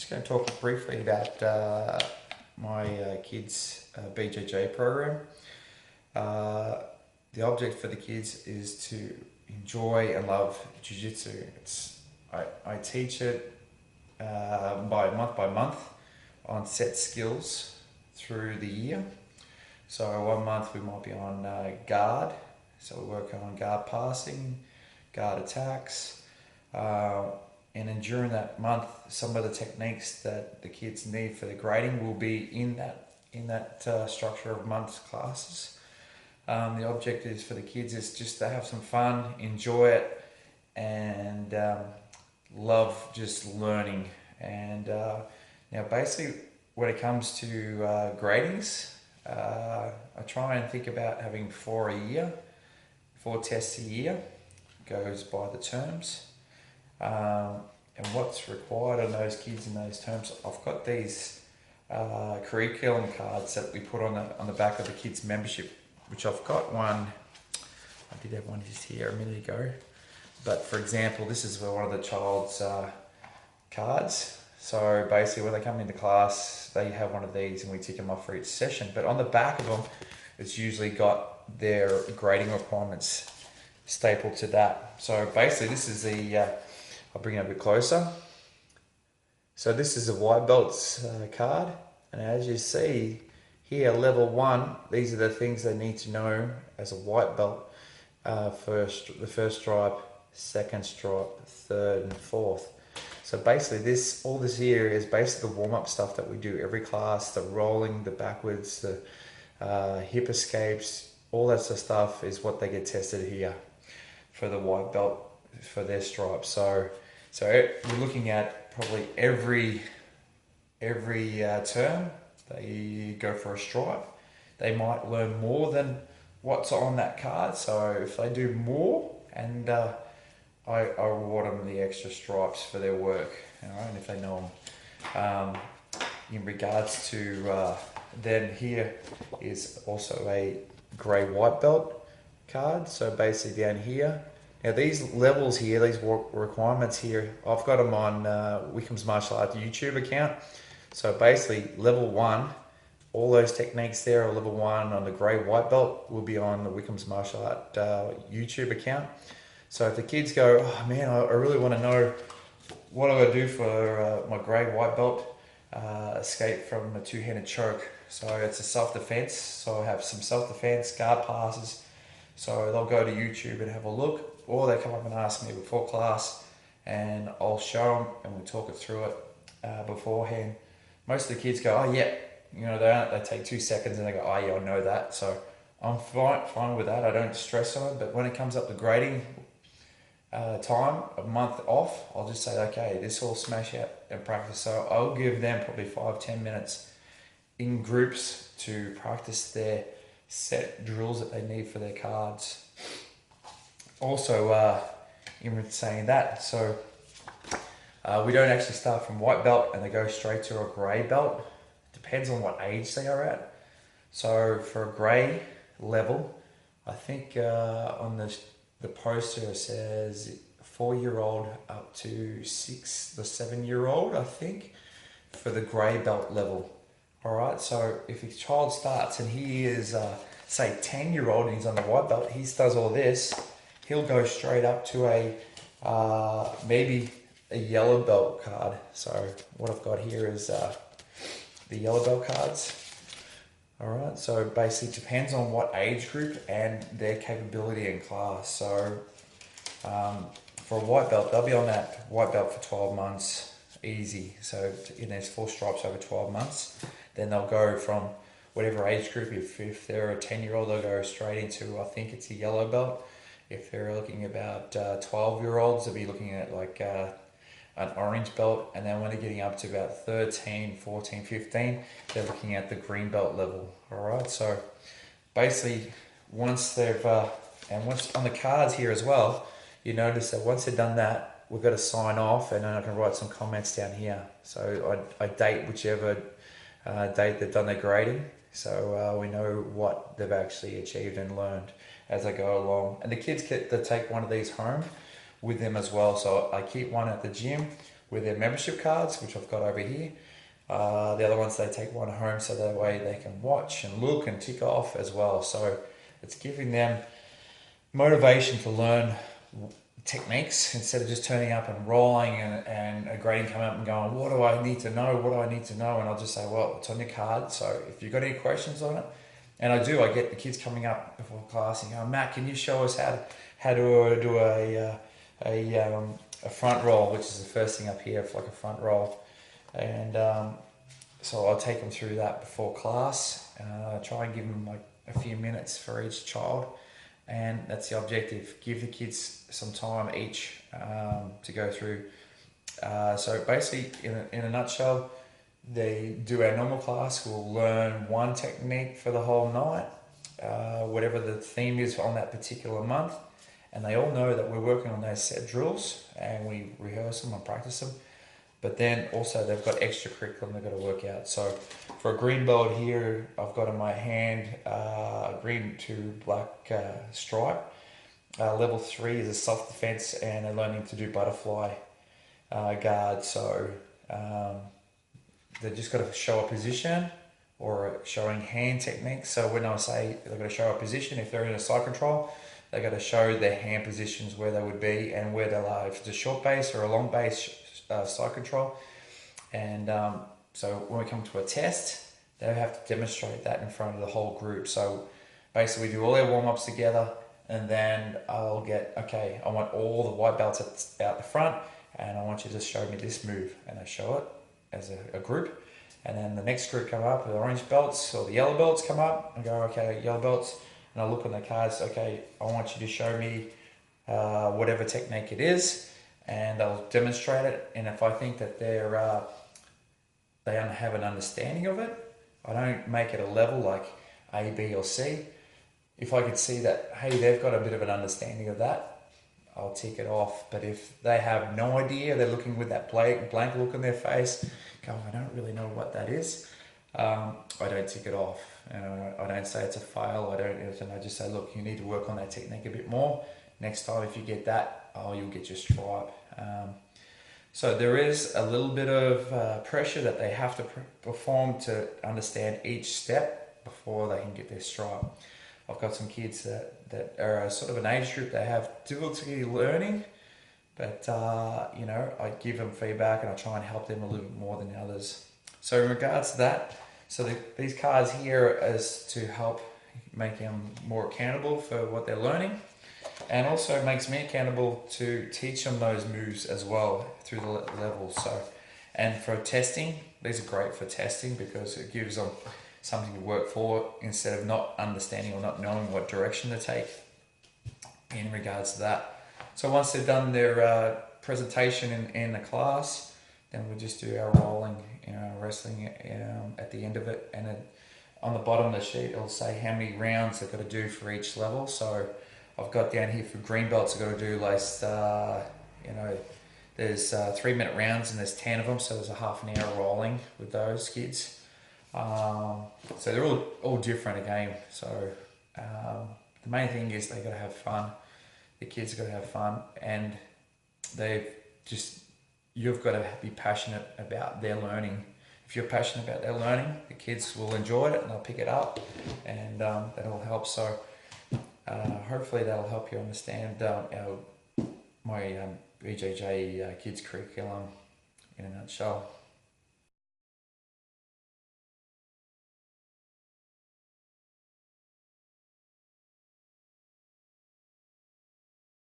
just going to talk briefly about my kids' BJJ program. The object for the kids is to enjoy and love Jiu-Jitsu. I teach it by month on set skills through the year. So 1 month we might be on guard, so we work on guard passing, guard attacks, and then during that month, some of the techniques that the kids need for the grading will be in that structure of month's classes. The objective for the kids is just to have some fun, enjoy it, and love just learning. And now, basically, when it comes to gradings, I try and think about having 4 tests a year. Goes by the terms. And what's required on those kids in those terms, I've got these curriculum cards that we put on the back of the kids' membership, which I've got one. I did have one just here a minute ago. But for example, this is one of the child's cards. So basically when they come into class, they have one of these and we tick them off for each session. But on the back of them, it's usually got their grading requirements stapled to that. So basically this is I'll bring it a bit closer. So this is a white belts card, and as you see here, level 1, these are the things they need to know as a white belt. The first stripe, second stripe, third and fourth. So basically all this here is basically the warm-up stuff that we do every class, the rolling, the backwards, the hip escapes, all that sort of stuff is what they get tested here for the white belt for their stripes. So we're looking at probably every term they go for a stripe. They might learn more than what's on that card. So if they do more, and I reward them the extra stripes for their work, and if they know them. In regards to then here is also a grey white belt card. So basically down here. Now these levels here, these requirements here, I've got them on Wickham's Martial Arts YouTube account. So basically level 1, all those techniques there are level 1 on the grey white belt will be on the Wickham's Martial Art YouTube account. So if the kids go, oh man, I really want to know what I do for my grey white belt escape from a two-handed choke. So it's a self-defense. So I have some self-defense, guard passes. So they'll go to YouTube and have a look. Or they come up and ask me before class and I'll show them and we'll talk it through it beforehand. Most of the kids go, oh yeah, they take 2 seconds and they go, oh yeah, I know that. So I'm fine with that. I don't stress on it. But when it comes up to grading time, a month off, I'll just say, okay, this will smash out and practice. So I'll give them probably 5-10 minutes in groups to practice their set drills that they need for their cards. Also, in saying that, so we don't actually start from white belt and they go straight to a grey belt. Depends on what age they are at. So for a grey level, I think on the poster it says 4-year-old up to 6 or 7-year-old, I think, for the grey belt level. Alright, so if a child starts and he is, say, 10-year-old and he's on the white belt, he does all this, he'll go straight up to maybe a yellow belt card. So what I've got here is the yellow belt cards. Alright, so basically it depends on what age group and their capability in class. So for a white belt, they'll be on that white belt for 12 months, easy. So there's 4 stripes over 12 months. Then they'll go from whatever age group, if they're a 10-year-old, they'll go straight into, I think it's a yellow belt. If they're looking about 12-year-olds, they'll be looking at like an orange belt. And then when they're getting up to about 13, 14, 15, they're looking at the green belt level. All right, so basically once they've, and once on the cards here as well, you notice that once they've done that, we've got to sign off and then I can write some comments down here. So I date whichever date they've done their grading. So we know what they've actually achieved and learned as I go along. And the kids get to take one of these home with them as well. So I keep one at the gym, with their membership cards, which I've got over here. The other ones, they take one home so that way they can watch and look and tick off as well. So it's giving them motivation to learn techniques instead of just turning up and rolling and a grading coming up and going, what do I need to know? What do I need to know? And I'll just say, well, it's on your card. So if you've got any questions on it, and I get the kids coming up before class and going, Matt, can you show us how to do a front roll, which is the first thing up here, for like a front roll. And so I'll take them through that before class. Try and give them like a few minutes for each child. And that's the objective. Give the kids some time each to go through. So basically, in a nutshell, they do our normal class. We'll learn one technique for the whole night, whatever the theme is on that particular month. And they all know that we're working on those set drills and we rehearse them and practice them. But then also they've got extra curriculum they've got to work out. So for a green belt here, I've got in my hand green to black stripe. Level 3 is a self-defense, and they're learning to do butterfly guard. So they've just got to show a position or showing hand techniques. So when I say they've got to show a position, if they're in a side control, they've got to show their hand positions where they would be and where they are. If it's a short base or a long base side control. And so when we come to a test, they have to demonstrate that in front of the whole group. So basically we do all their warm-ups together, and then I'll get, okay, I want all the white belts out the front, and I want you to show me this move. And I show it as a group. And then the next group come up, the orange belts or the yellow belts come up, and go, okay, yellow belts. And I look on the cards, okay, I want you to show me whatever technique it is, and I'll demonstrate it. And if I think that they have an understanding of it, I don't make it a level like A, B, or C. If I could see that, hey, they've got a bit of an understanding of that, I'll tick it off. But if they have no idea, they're looking with that blank look on their face, going, I don't really know what that is, I don't tick it off. I don't say it's a fail. I just say, look, you need to work on that technique a bit more. Next time, if you get that, you'll get your stripe. So there is a little bit of pressure that they have to perform to understand each step before they can get their stripe. I've got some kids that are sort of an age group that have difficulty learning, but I give them feedback and I try and help them a little bit more than the others. So in regards to that, these cards here is to help make them more accountable for what they're learning, and also makes me accountable to teach them those moves as well through the levels. So, and for testing, these are great for testing because it gives them something to work for instead of not understanding or not knowing what direction to take in regards to that. So once they've done their presentation in the class, then we just do our rolling, wrestling at the end of it. And then on the bottom of the sheet, it'll say how many rounds they've got to do for each level. So I've got down here for green belts, I've got to do there's 3-minute rounds and there's 10 of them. So there's a half an hour rolling with those kids. So they're all different again. So the main thing is they got to have fun. The kids got to have fun, and you've got to be passionate about their learning. If you're passionate about their learning, the kids will enjoy it and they'll pick it up, and that'll help. So hopefully that'll help you understand my BJJ kids curriculum in a nutshell.